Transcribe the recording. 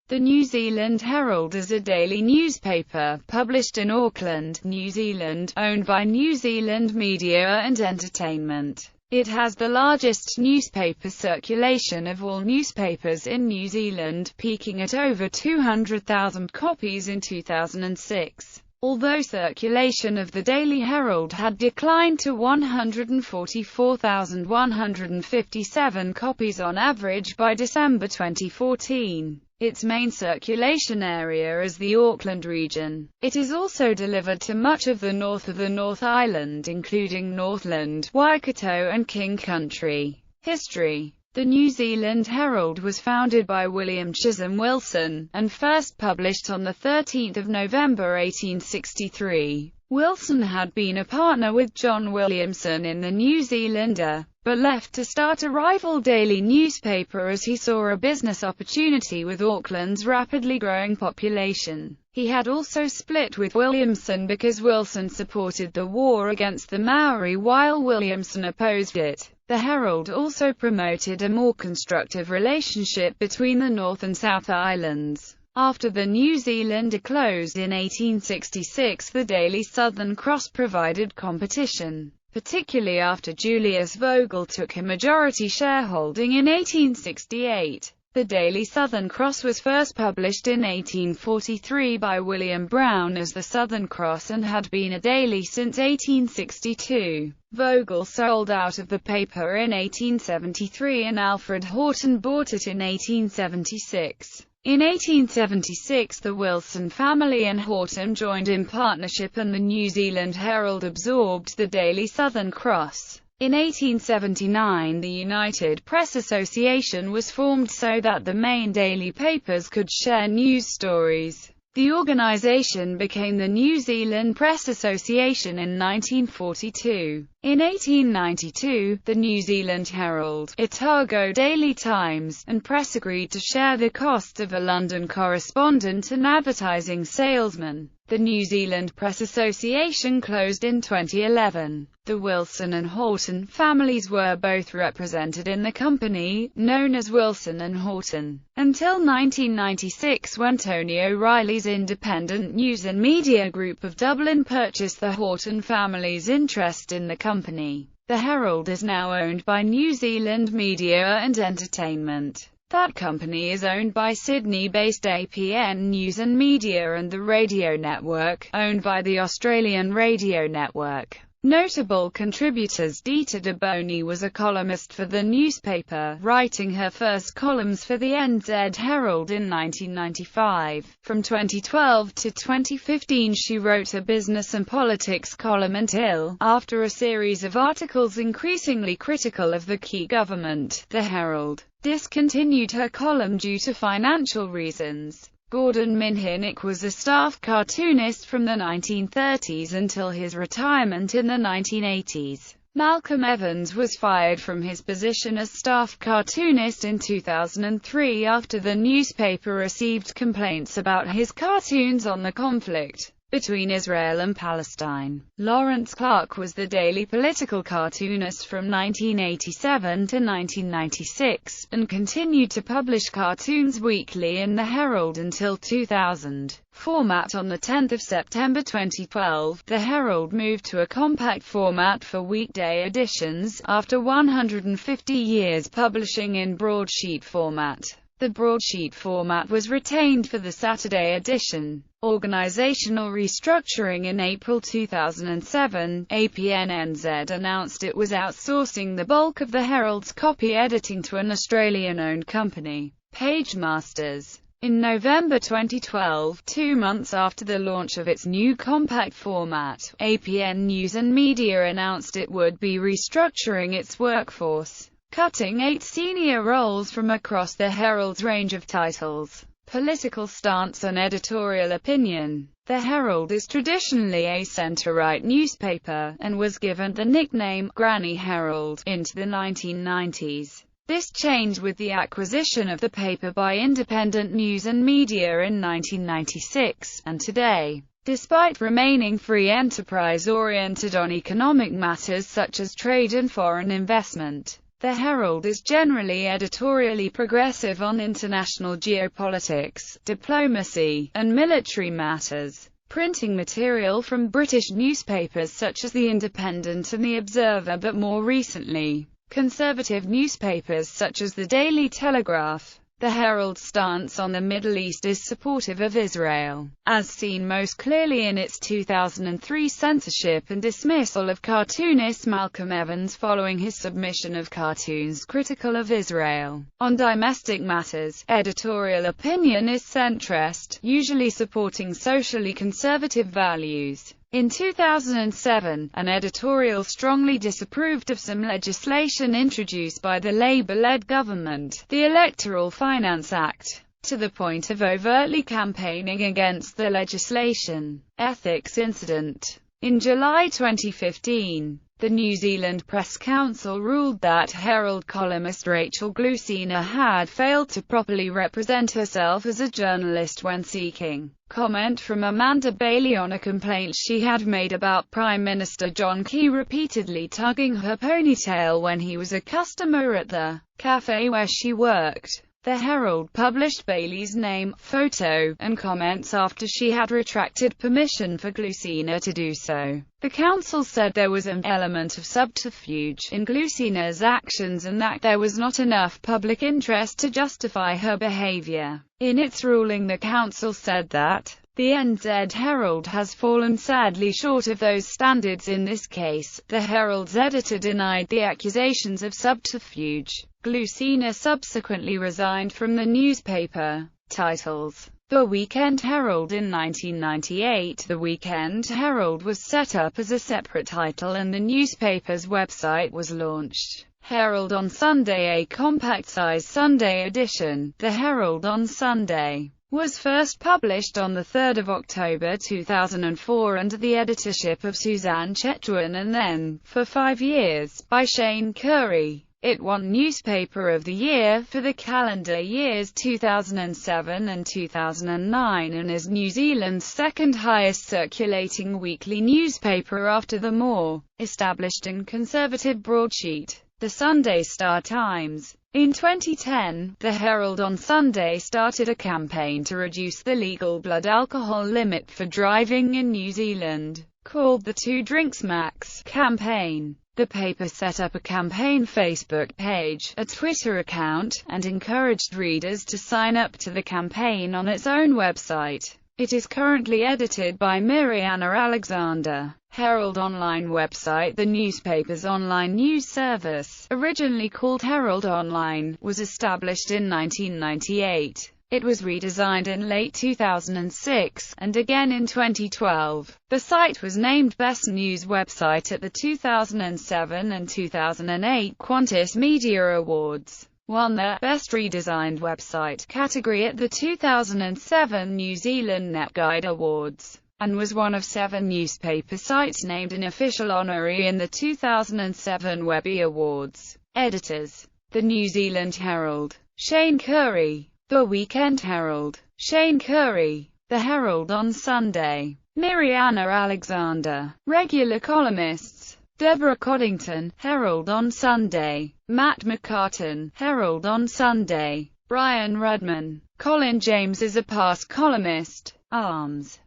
The New Zealand Herald is a daily newspaper, published in Auckland, New Zealand, owned by New Zealand Media and Entertainment. It has the largest newspaper circulation of all newspapers in New Zealand, peaking at over 200,000 copies in 2006. Although circulation of the Daily Herald had declined to 144,157 copies on average by December 2014. Its main circulation area is the Auckland region. It is also delivered to much of the north of the North Island, including Northland, Waikato and King Country. History. The New Zealand Herald was founded by William Chisholm Wilson, and first published on 13 November 1863. Wilson had been a partner with John Williamson in the New Zealander, but left to start a rival daily newspaper as he saw a business opportunity with Auckland's rapidly growing population. He had also split with Williamson because Wilson supported the war against the Maori while Williamson opposed it. The Herald also promoted a more constructive relationship between the North and South Islands. After the New Zealander closed in 1866, the Daily Southern Cross provided competition, particularly after Julius Vogel took a majority shareholding in 1868. The Daily Southern Cross was first published in 1843 by William Brown as the Southern Cross and had been a daily since 1862. Vogel sold out of the paper in 1873 and Alfred Houghton bought it in 1876. In 1876 the Wilson family and Houghton joined in partnership and the New Zealand Herald absorbed the Daily Southern Cross. In 1879 the United Press Association was formed so that the main daily papers could share news stories. The organisation became the New Zealand Press Association in 1942. In 1892, the New Zealand Herald, Otago Daily Times, and Press agreed to share the costs of a London correspondent and advertising salesman. The New Zealand Press Association closed in 2011. The Wilson and Houghton families were both represented in the company, known as Wilson and Houghton, until 1996 when Tony O'Reilly's Independent News and Media Group of Dublin purchased the Houghton family's interest in the company. The Herald is now owned by New Zealand Media and Entertainment. That company is owned by Sydney-based APN News and Media and the radio network, owned by the Australian Radio Network. Notable contributors: Dita de Boney was a columnist for the newspaper, writing her first columns for the NZ Herald in 1995. From 2012 to 2015 she wrote a business and politics column until, after a series of articles increasingly critical of the key government, the Herald discontinued her column due to financial reasons. Gordon Min Henick was a staff cartoonist from the 1930s until his retirement in the 1980s. Malcolm Evans was fired from his position as staff cartoonist in 2003 after the newspaper received complaints about his cartoons on the conflict between Israel and Palestine. Lawrence Clark was the daily political cartoonist from 1987 to 1996, and continued to publish cartoons weekly in the Herald until 2000. Format: on 10 September 2012, the Herald moved to a compact format for weekday editions, after 150 years publishing in broadsheet format. The broadsheet format was retained for the Saturday edition. Organizational restructuring: in April 2007, APN NZ announced it was outsourcing the bulk of the Herald's copy editing to an Australian-owned company, Pagemasters. In November 2012, 2 months after the launch of its new compact format, APN News and Media announced it would be restructuring its workforce, cutting 8 senior roles from across the Herald's range of titles. Political stance and editorial opinion: the Herald is traditionally a centre-right newspaper, and was given the nickname Granny Herald into the 1990s. This changed with the acquisition of the paper by Independent News and Media in 1996, and today, despite remaining free enterprise oriented on economic matters such as trade and foreign investment, The Herald is generally editorially progressive on international geopolitics, diplomacy, and military matters, printing material from British newspapers such as The Independent and The Observer, but more recently, conservative newspapers such as The Daily Telegraph. The Herald's stance on the Middle East is supportive of Israel, as seen most clearly in its 2003 censorship and dismissal of cartoonist Malcolm Evans following his submission of cartoons critical of Israel. On domestic matters, editorial opinion is centrist, usually supporting socially conservative values. In 2007, an editorial strongly disapproved of some legislation introduced by the Labour-led government, the Electoral Finance Act, to the point of overtly campaigning against the legislation. Ethics incident. In July 2015, the New Zealand Press Council ruled that Herald columnist Rachel Glusina had failed to properly represent herself as a journalist when seeking comment from Amanda Bailey on a complaint she had made about Prime Minister John Key repeatedly tugging her ponytail when he was a customer at the cafe where she worked. The Herald published Bailey's name, photo, and comments after she had retracted permission for Glusina to do so. The council said there was an element of subterfuge in Glusina's actions and that there was not enough public interest to justify her behavior. In its ruling, the council said that the NZ Herald has fallen sadly short of those standards in this case. The Herald's editor denied the accusations of subterfuge. Glusina subsequently resigned from the newspaper. Titles. The Weekend Herald. In 1998, the Weekend Herald was set up as a separate title and the newspaper's website was launched. Herald on Sunday, a compact-size Sunday edition. The Herald on Sunday was first published on 3 October 2004 under the editorship of Suzanne Chetwin and then, for 5 years, by Shane Curry. It won Newspaper of the Year for the calendar years 2007 and 2009 and is New Zealand's second highest circulating weekly newspaper after the more established and conservative broadsheet, the Sunday Star Times. In 2010, the Herald on Sunday started a campaign to reduce the legal blood alcohol limit for driving in New Zealand, called the 2 Drinks Max campaign. The paper set up a campaign Facebook page, a Twitter account, and encouraged readers to sign up to the campaign on its own website. It is currently edited by Mirjana Alexander. Herald online website. The newspaper's online news service, originally called Herald Online, was established in 1998. It was redesigned in late 2006, and again in 2012. The site was named Best News Website at the 2007 and 2008 Qantas Media Awards, won the Best Redesigned Website category at the 2007 New Zealand Net Guide Awards, and was one of 7 newspaper sites named an official honorary in the 2007 Webby Awards. Editors. The New Zealand Herald. Shane Curry. The Weekend Herald. Shane Curry. The Herald on Sunday. Mirjana Alexander. Regular columnists. Deborah Coddington. Herald on Sunday. Matt McCartan. Herald on Sunday. Brian Rudman. Colin James is a past columnist. Arms.